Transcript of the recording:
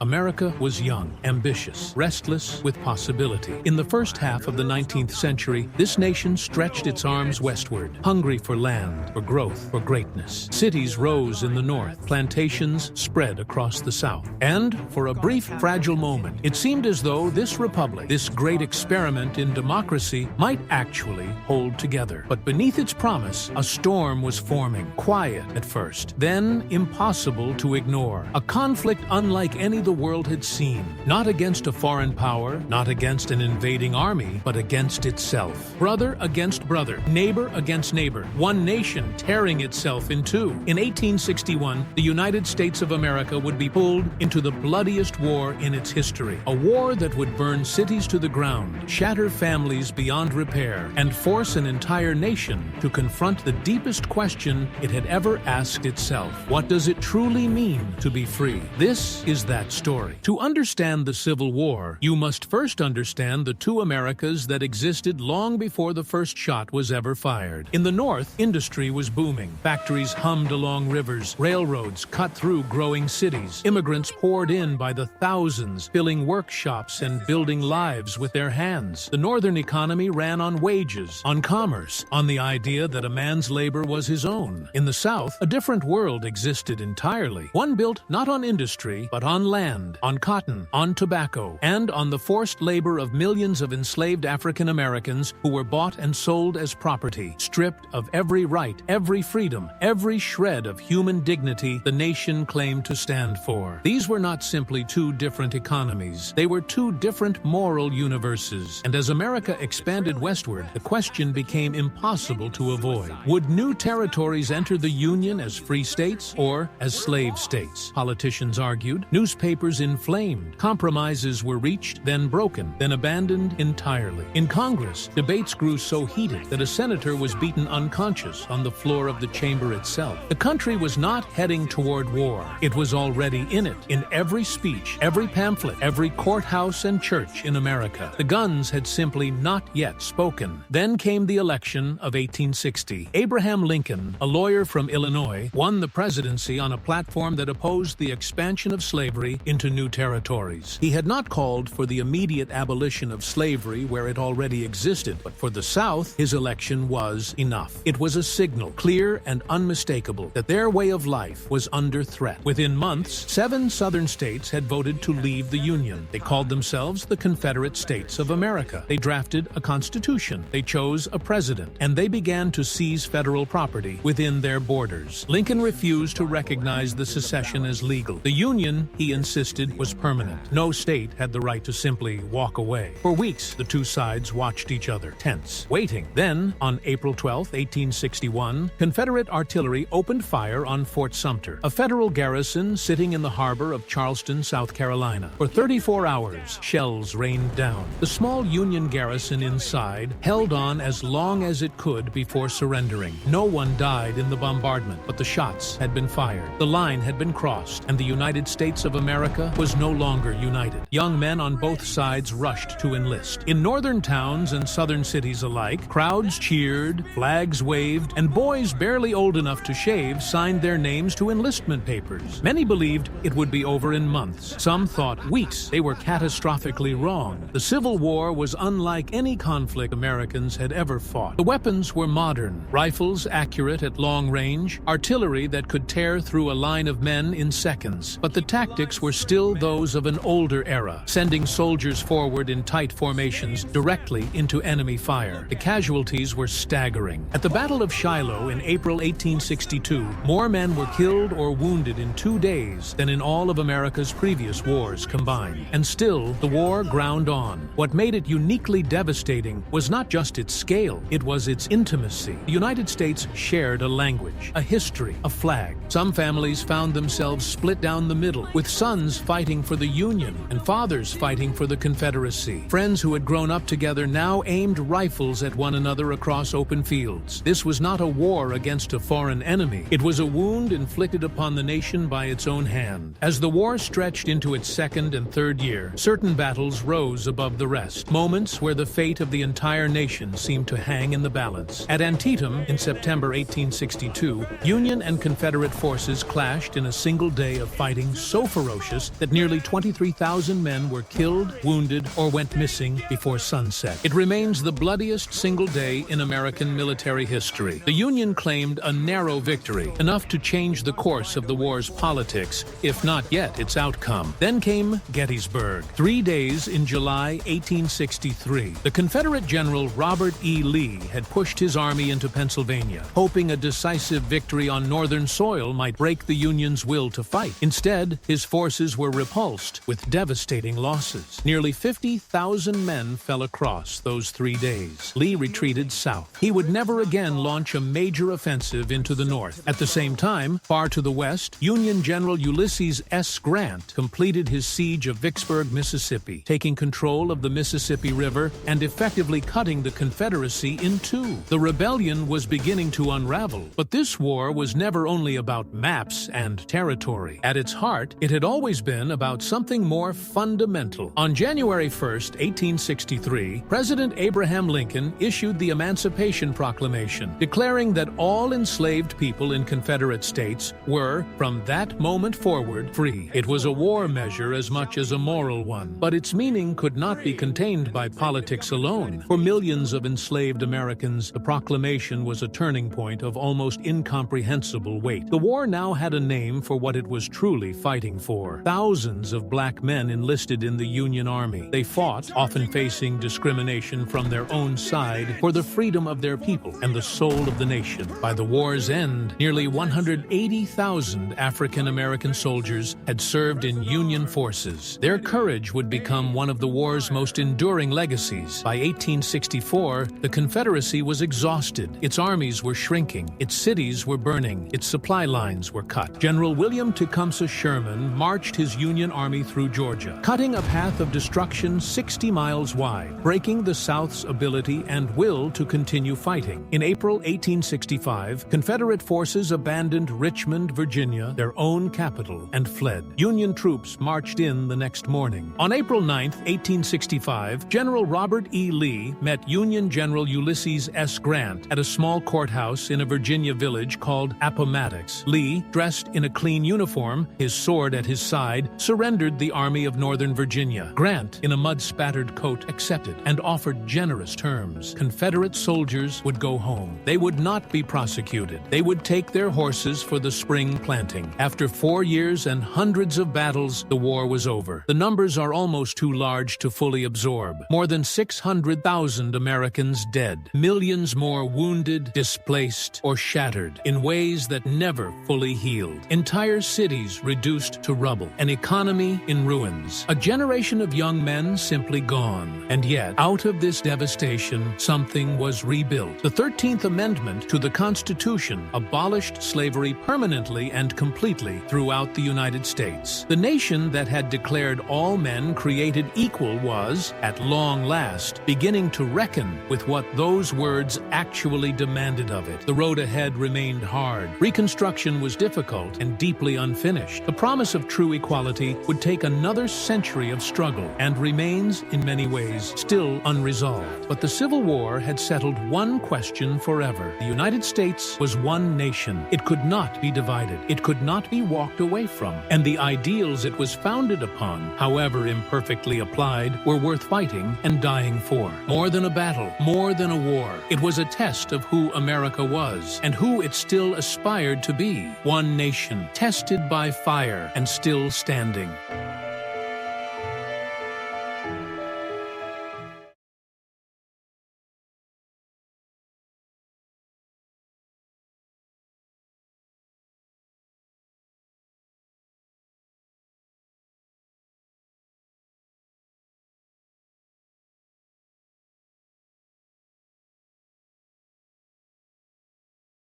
America was young, ambitious, restless with possibility. In the first half of the 19th century, this nation stretched its arms westward, hungry for land, for growth, for greatness. Cities rose in the north, plantations spread across the south. And, for a brief, fragile moment, it seemed as though this republic, this great experiment in democracy, might actually hold together. But beneath its promise, a storm was forming, quiet at first, then impossible to ignore. A conflict unlike any the world had seen, not against a foreign power, not against an invading army, but against itself. Brother against brother, neighbor against neighbor, one nation tearing itself in two. In 1861, the United States of America would be pulled into the bloodiest war in its history, a war that would burn cities to the ground, shatter families beyond repair, and force an entire nation to confront the deepest question it had ever asked itself. What does it truly mean to be free? This is that story. To understand the Civil War, you must first understand the two Americas that existed long before the first shot was ever fired. In the North, industry was booming. Factories hummed along rivers, railroads cut through growing cities. Immigrants poured in by the thousands, filling workshops and building lives with their hands. The Northern economy ran on wages, on commerce, on the idea that a man's labor was his own. In the South, a different world existed entirely. One built not on industry, but on land, on cotton, on tobacco, and on the forced labor of millions of enslaved African Americans who were bought and sold as property, stripped of every right, every freedom, every shred of human dignity the nation claimed to stand for. These were not simply two different economies. They were two different moral universes. And as America expanded westward, the question became impossible to avoid. Would new territories enter the Union as free states or as slave states? Politicians argued. Newspapers inflamed. Compromises were reached, then broken, then abandoned entirely. In Congress, debates grew so heated that a senator was beaten unconscious on the floor of the chamber itself. The country was not heading toward war. It was already in it, in every speech, every pamphlet, every courthouse and church in America. The guns had simply not yet spoken. Then came the election of 1860. Abraham Lincoln, a lawyer from Illinois, won the presidency on a platform that opposed the expansion of slavery into new territories. He had not called for the immediate abolition of slavery where it already existed, but for the South, his election was enough. It was a signal, clear and unmistakable, that their way of life was under threat. Within months, 7 Southern states had voted to leave the Union. They called themselves the Confederate States of America. They drafted a constitution. They chose a president, and they began to seize federal property within their borders. Lincoln refused to recognize the secession as legal. The Union, he insisted, was permanent. No state had the right to simply walk away. For weeks, the two sides watched each other, tense, waiting. Then, on April 12, 1861, Confederate artillery opened fire on Fort Sumter, a federal garrison sitting in the harbor of Charleston, South Carolina. For 34 hours, shells rained down. The small Union garrison inside held on as long as it could before surrendering. No one died in the bombardment, but the shots had been fired. The line had been crossed, and the United States of America was no longer united. Young men on both sides rushed to enlist. In northern towns and southern cities alike, crowds cheered, flags waved, and boys barely old enough to shave signed their names to enlistment papers. Many believed it would be over in months. Some thought weeks. They were catastrophically wrong. The Civil War was unlike any conflict Americans had ever fought. The weapons were modern, rifles accurate at long range, artillery that could tear through a line of men in seconds. But the tactics were still those of an older era, sending soldiers forward in tight formations directly into enemy fire. The casualties were staggering. At the Battle of Shiloh in April 1862, more men were killed or wounded in 2 days than in all of America's previous wars combined. And still, the war ground on. What made it uniquely devastating was not just its scale, it was its intimacy. The United States shared a language, a history, a flag. Some families found themselves split down the middle, with sons fighting for the Union and fathers fighting for the Confederacy. Friends who had grown up together now aimed rifles at one another across open fields. This was not a war against a foreign enemy. It was a wound inflicted upon the nation by its own hand. As the war stretched into its second and third year, certain battles rose above the rest, moments where the fate of the entire nation seemed to hang in the balance. At Antietam, in September 1862, Union and Confederate forces clashed in a single day of fighting so ferocious ambitious that nearly 23,000 men were killed, wounded, or went missing before sunset. It remains the bloodiest single day in American military history. The Union claimed a narrow victory, enough to change the course of the war's politics, if not yet its outcome. Then came Gettysburg. 3 days in July 1863. The Confederate General Robert E. Lee had pushed his army into Pennsylvania, hoping a decisive victory on northern soil might break the Union's will to fight. Instead, his forces were repulsed with devastating losses. Nearly 50,000 men fell across those 3 days. Lee retreated south. He would never again launch a major offensive into the north. At the same time, far to the west, Union General Ulysses S. Grant completed his siege of Vicksburg, Mississippi, taking control of the Mississippi River and effectively cutting the Confederacy in two. The rebellion was beginning to unravel, but this war was never only about maps and territory. At its heart, it had always been about something more fundamental. On January 1st, 1863, President Abraham Lincoln issued the Emancipation Proclamation, declaring that all enslaved people in Confederate states were, from that moment forward, free. It was a war measure as much as a moral one, but its meaning could not be contained by politics alone. For millions of enslaved Americans, the proclamation was a turning point of almost incomprehensible weight. The war now had a name for what it was truly fighting for. Thousands of black men enlisted in the Union Army. They fought, often facing discrimination from their own side, for the freedom of their people and the soul of the nation. By the war's end, nearly 180,000 African American soldiers had served in Union forces. Their courage would become one of the war's most enduring legacies. By 1864, the Confederacy was exhausted. Its armies were shrinking. Its cities were burning. Its supply lines were cut. General William Tecumseh Sherman marched his Union Army through Georgia, cutting a path of destruction 60 miles wide, breaking the South's ability and will to continue fighting. In April 1865, Confederate forces abandoned Richmond, Virginia, their own capital, and fled. Union troops marched in the next morning. On April 9, 1865, General Robert E. Lee met Union General Ulysses S. Grant at a small courthouse in a Virginia village called Appomattox. Lee, dressed in a clean uniform, his sword at his side, surrendered the Army of Northern Virginia. Grant, in a mud-spattered coat, accepted and offered generous terms. Confederate soldiers would go home. They would not be prosecuted. They would take their horses for the spring planting. After 4 years and hundreds of battles, the war was over. The numbers are almost too large to fully absorb. More than 600,000 Americans dead. Millions more wounded, displaced, or shattered in ways that never fully healed. Entire cities reduced to rubble. An economy in ruins. A generation of young men simply gone. And yet, out of this devastation, something was rebuilt. The 13th Amendment to the Constitution abolished slavery permanently and completely throughout the United States. The nation that had declared all men created equal was, at long last, beginning to reckon with what those words actually demanded of it. The road ahead remained hard. Reconstruction was difficult and deeply unfinished. The promise of true equality would take another century of struggle and remains, in many ways, still unresolved. But the Civil War had settled one question forever. The United States was one nation. It could not be divided. It could not be walked away from. And the ideals it was founded upon, however imperfectly applied, were worth fighting and dying for. More than a battle, more than a war, it was a test of who America was and who it still aspired to be. One nation, tested by fire and still standing.